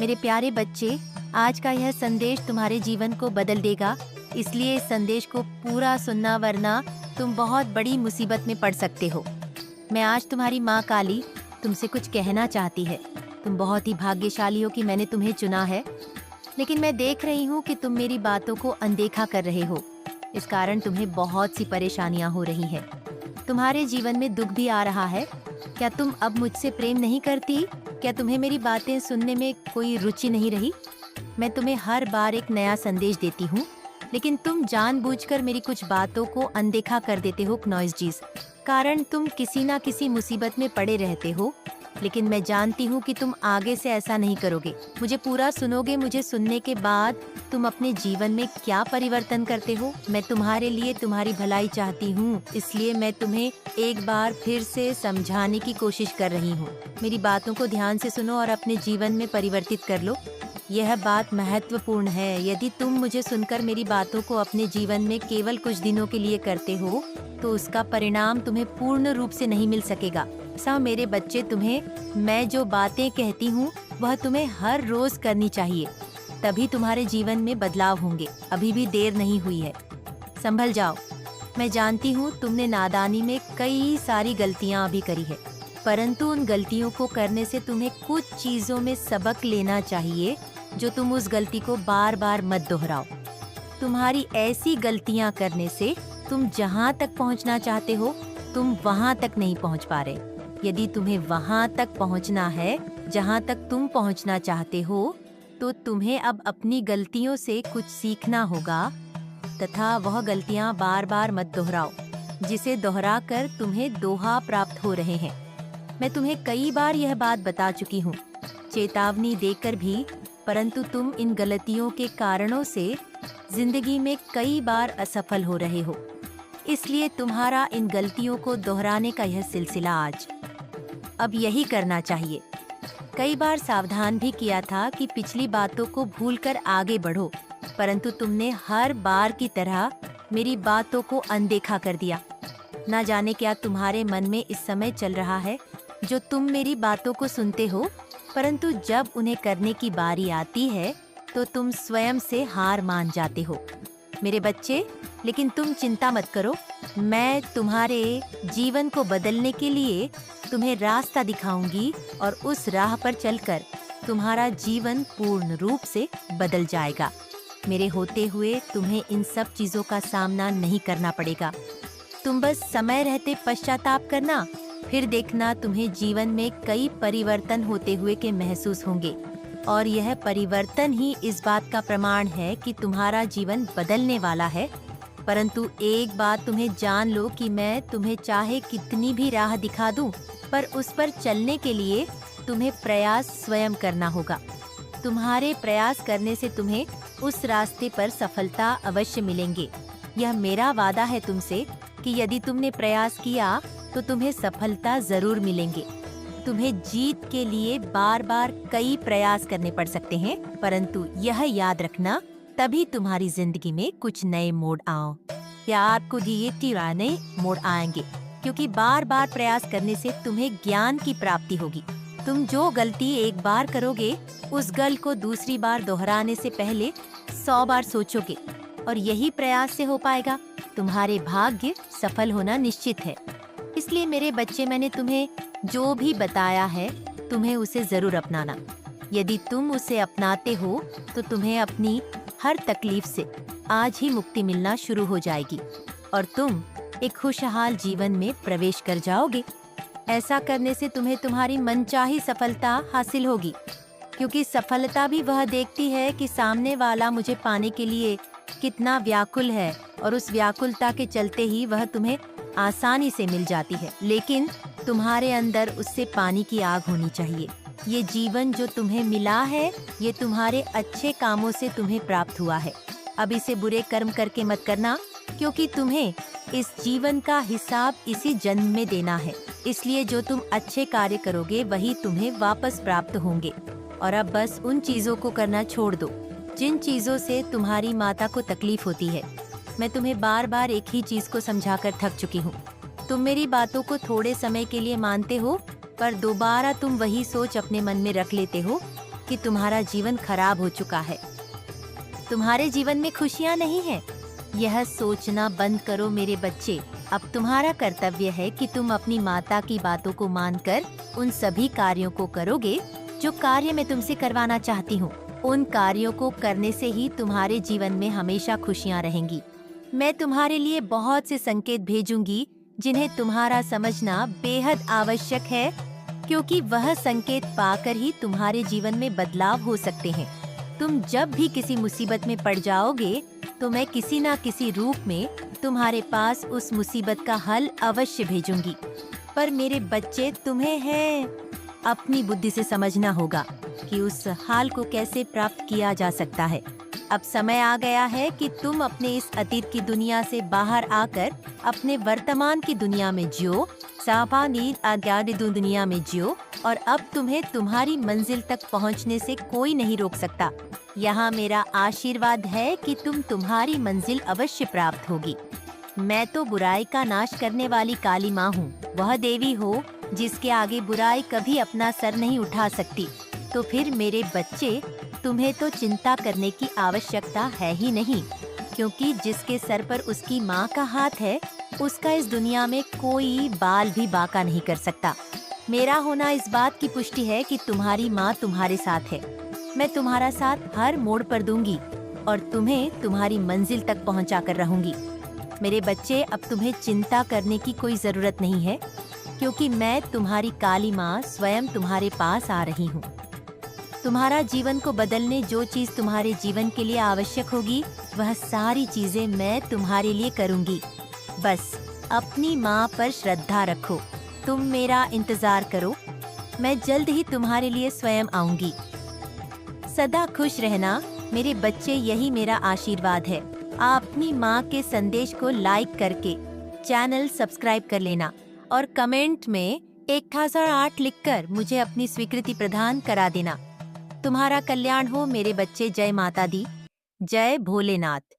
मेरे प्यारे बच्चे, आज का यह संदेश तुम्हारे जीवन को बदल देगा, इसलिए इस संदेश को पूरा सुनना, वरना तुम बहुत बड़ी मुसीबत में पड़ सकते हो। मैं आज तुम्हारी माँ काली तुमसे कुछ कहना चाहती है। तुम बहुत ही भाग्यशाली हो कि मैंने तुम्हें चुना है, लेकिन मैं देख रही हूँ कि तुम मेरी बातों को अनदेखा कर रहे हो। इस कारण तुम्हें बहुत सी परेशानियाँ हो रही हैं। तुम्हारे जीवन में दुख भी आ रहा है। क्या तुम अब मुझसे प्रेम नहीं करती? क्या तुम्हें मेरी बातें सुनने में कोई रुचि नहीं रही? मैं तुम्हें हर बार एक नया संदेश देती हूँ, लेकिन तुम जानबूझकर मेरी कुछ बातों को अनदेखा कर देते हो। नॉइज़ कारण तुम किसी ना किसी मुसीबत में पड़े रहते हो, लेकिन मैं जानती हूँ कि तुम आगे से ऐसा नहीं करोगे। मुझे पूरा सुनोगे। मुझे सुनने के बाद तुम अपने जीवन में क्या परिवर्तन करते हो। मैं तुम्हारे लिए तुम्हारी भलाई चाहती हूँ, इसलिए मैं तुम्हें एक बार फिर से समझाने की कोशिश कर रही हूँ। मेरी बातों को ध्यान से सुनो और अपने जीवन में परिवर्तित कर लो। यह बात महत्वपूर्ण है। यदि तुम मुझे सुनकर मेरी बातों को अपने जीवन में केवल कुछ दिनों के लिए करते हो, तो उसका परिणाम तुम्हें पूर्ण रूप से नहीं मिल सकेगा। ऐसा मेरे बच्चे, तुम्हें मैं जो बातें कहती हूँ वह तुम्हें हर रोज करनी चाहिए, तभी तुम्हारे जीवन में बदलाव होंगे। अभी भी देर नहीं हुई है, संभल जाओ। मैं जानती हूँ तुमने नादानी में कई सारी गलतियाँ अभी करी है, परंतु उन गलतियों को करने से तुम्हें कुछ चीजों में सबक लेना चाहिए, जो तुम उस गलती को बार बार मत दोहराओ। तुम्हारी ऐसी गलतियाँ करने से तुम जहाँ तक पहुँचना चाहते हो, तुम वहाँ तक नहीं पहुँच पा रहे। यदि तुम्हें वहाँ तक पहुँचना है जहाँ तक तुम पहुँचना चाहते हो, तो तुम्हें अब अपनी गलतियों से कुछ सीखना होगा, तथा वह गलतियाँ बार बार मत दोहराओ, जिसे दोहरा कर तुम्हें दोहा प्राप्त हो रहे हैं। मैं तुम्हें कई बार यह बात बता चुकी हूँ, चेतावनी देकर भी, परंतु तुम इन गलतियों के कारणों से जिंदगी में कई बार असफल हो रहे हो। इसलिए तुम्हारा इन गलतियों को दोहराने का यह सिलसिला आज अब यही करना चाहिए। कई बार सावधान भी किया था कि पिछली बातों को भूलकर आगे बढ़ो, परंतु तुमने हर बार की तरह मेरी बातों को अनदेखा कर दिया। ना जाने क्या तुम्हारे मन में इस समय चल रहा है, जो तुम मेरी बातों को सुनते हो, परंतु जब उन्हें करने की बारी आती है तो तुम स्वयं से हार मान जाते हो। मेरे बच्चे, लेकिन तुम चिंता मत करो। मैं तुम्हारे जीवन को बदलने के लिए तुम्हें रास्ता दिखाऊंगी, और उस राह पर चलकर तुम्हारा जीवन पूर्ण रूप से बदल जाएगा। मेरे होते हुए तुम्हें इन सब चीजों का सामना नहीं करना पड़ेगा। तुम बस समय रहते पश्चाताप करना, फिर देखना तुम्हें जीवन में कई परिवर्तन होते हुए के महसूस होंगे, और यह परिवर्तन ही इस बात का प्रमाण है कि तुम्हारा जीवन बदलने वाला है। परंतु एक बात तुम्हें जान लो कि मैं तुम्हें चाहे कितनी भी राह दिखा दूं, पर उस पर चलने के लिए तुम्हें प्रयास स्वयं करना होगा। तुम्हारे प्रयास करने से तुम्हें उस रास्ते पर सफलता अवश्य मिलेंगे। यह मेरा वादा है तुमसे कि यदि तुमने प्रयास किया तो तुम्हें सफलता जरूर मिलेंगे। तुम्हें जीत के लिए बार बार कई प्रयास करने पड़ सकते हैं, परंतु यह याद रखना, तभी तुम्हारी जिंदगी में कुछ नए मोड़ आओ या आपको दिए नए मोड़ आएंगे, क्योंकि बार बार प्रयास करने से तुम्हें ज्ञान की प्राप्ति होगी। तुम जो गलती एक बार करोगे, उस गलती को दूसरी बार दोहराने से पहले 100 बार सोचोगे, और यही प्रयास से हो पाएगा। तुम्हारे भाग्य सफल होना निश्चित है। इसलिए मेरे बच्चे, मैंने तुम्हें जो भी बताया है, तुम्हें उसे जरूर अपनाना। यदि तुम उसे अपनाते हो तो तुम्हें अपनी हर तकलीफ से आज ही मुक्ति मिलना शुरू हो जाएगी, और तुम एक खुशहाल जीवन में प्रवेश कर जाओगे। ऐसा करने से तुम्हें तुम्हारी मनचाही सफलता हासिल होगी, क्योंकि सफलता भी वह देखती है कि सामने वाला मुझे पाने के लिए कितना व्याकुल है, और उस व्याकुलता के चलते ही वह तुम्हें आसानी से मिल जाती है। लेकिन तुम्हारे अंदर उससे पानी की आग होनी चाहिए। ये जीवन जो तुम्हें मिला है, ये तुम्हारे अच्छे कामों से तुम्हें प्राप्त हुआ है। अब इसे बुरे कर्म करके मत करना, क्योंकि तुम्हें इस जीवन का हिसाब इसी जन्म में देना है। इसलिए जो तुम अच्छे कार्य करोगे, वही तुम्हें वापस प्राप्त होंगे। और अब बस उन चीजों को करना छोड़ दो जिन चीजों से तुम्हारी माता को तकलीफ होती है। मैं तुम्हें बार बार एक ही चीज को समझाकर थक चुकी हूँ। तुम मेरी बातों को थोड़े समय के लिए मानते हो, पर दोबारा तुम वही सोच अपने मन में रख लेते हो कि तुम्हारा जीवन खराब हो चुका है। तुम्हारे जीवन में खुशियाँ नहीं हैं। यह सोचना बंद करो मेरे बच्चे। अब तुम्हारा कर्तव्य है कि तुम अपनी माता की बातों को मानकर उन सभी कार्यों को करोगे जो कार्य मैं तुमसे करवाना चाहती हूँ। उन कार्यों को करने से ही तुम्हारे जीवन में हमेशा खुशियाँ रहेंगी। मैं तुम्हारे लिए बहुत से संकेत भेजूंगी जिन्हें तुम्हारा समझना बेहद आवश्यक है, क्योंकि वह संकेत पाकर ही तुम्हारे जीवन में बदलाव हो सकते हैं। तुम जब भी किसी मुसीबत में पड़ जाओगे तो मैं किसी न किसी रूप में तुम्हारे पास उस मुसीबत का हल अवश्य भेजूंगी। पर मेरे बच्चे, तुम्हें है अपनी बुद्धि से समझना होगा कि उस हाल को कैसे प्राप्त किया जा सकता है। अब समय आ गया है कि तुम अपने इस अतीत की दुनिया से बाहर आकर अपने वर्तमान की दुनिया में जियो, सापानी आद्यादि दुनिया में जियो, और अब तुम्हें तुम्हारी मंजिल तक पहुंचने से कोई नहीं रोक सकता। यहाँ मेरा आशीर्वाद है कि तुम्हारी मंजिल अवश्य प्राप्त होगी। मैं तो बुराई का नाश करने वाली काली माँ हूँ। वह देवी हो जिसके आगे बुराई कभी अपना सर नहीं उठा सकती। तो फिर मेरे बच्चे, तुम्हें तो चिंता करने की आवश्यकता है ही नहीं, क्योंकि जिसके सर पर उसकी माँ का हाथ है उसका इस दुनिया में कोई बाल भी बांका नहीं कर सकता। मेरा होना इस बात की पुष्टि है कि तुम्हारी माँ तुम्हारे साथ है। मैं तुम्हारा साथ हर मोड़ पर दूंगी और तुम्हें तुम्हारी मंजिल तक पहुंचा कर रहूंगी। मेरे बच्चे, अब तुम्हें चिंता करने की कोई जरूरत नहीं है, क्योंकि मैं तुम्हारी काली माँ स्वयं तुम्हारे पास आ रही हूँ। तुम्हारा जीवन को बदलने जो चीज तुम्हारे जीवन के लिए आवश्यक होगी, वह सारी चीजें मैं तुम्हारे लिए करूँगी। बस अपनी माँ पर श्रद्धा रखो। तुम मेरा इंतजार करो, मैं जल्द ही तुम्हारे लिए स्वयं आऊंगी। सदा खुश रहना मेरे बच्चे, यही मेरा आशीर्वाद है। आप अपनी माँ के संदेश को लाइक करके चैनल सब्सक्राइब कर लेना और कमेंट में 1008 लिखकर मुझे अपनी स्वीकृति प्रदान करा देना। तुम्हारा कल्याण हो मेरे बच्चे। जय माता दी, जय भोलेनाथ।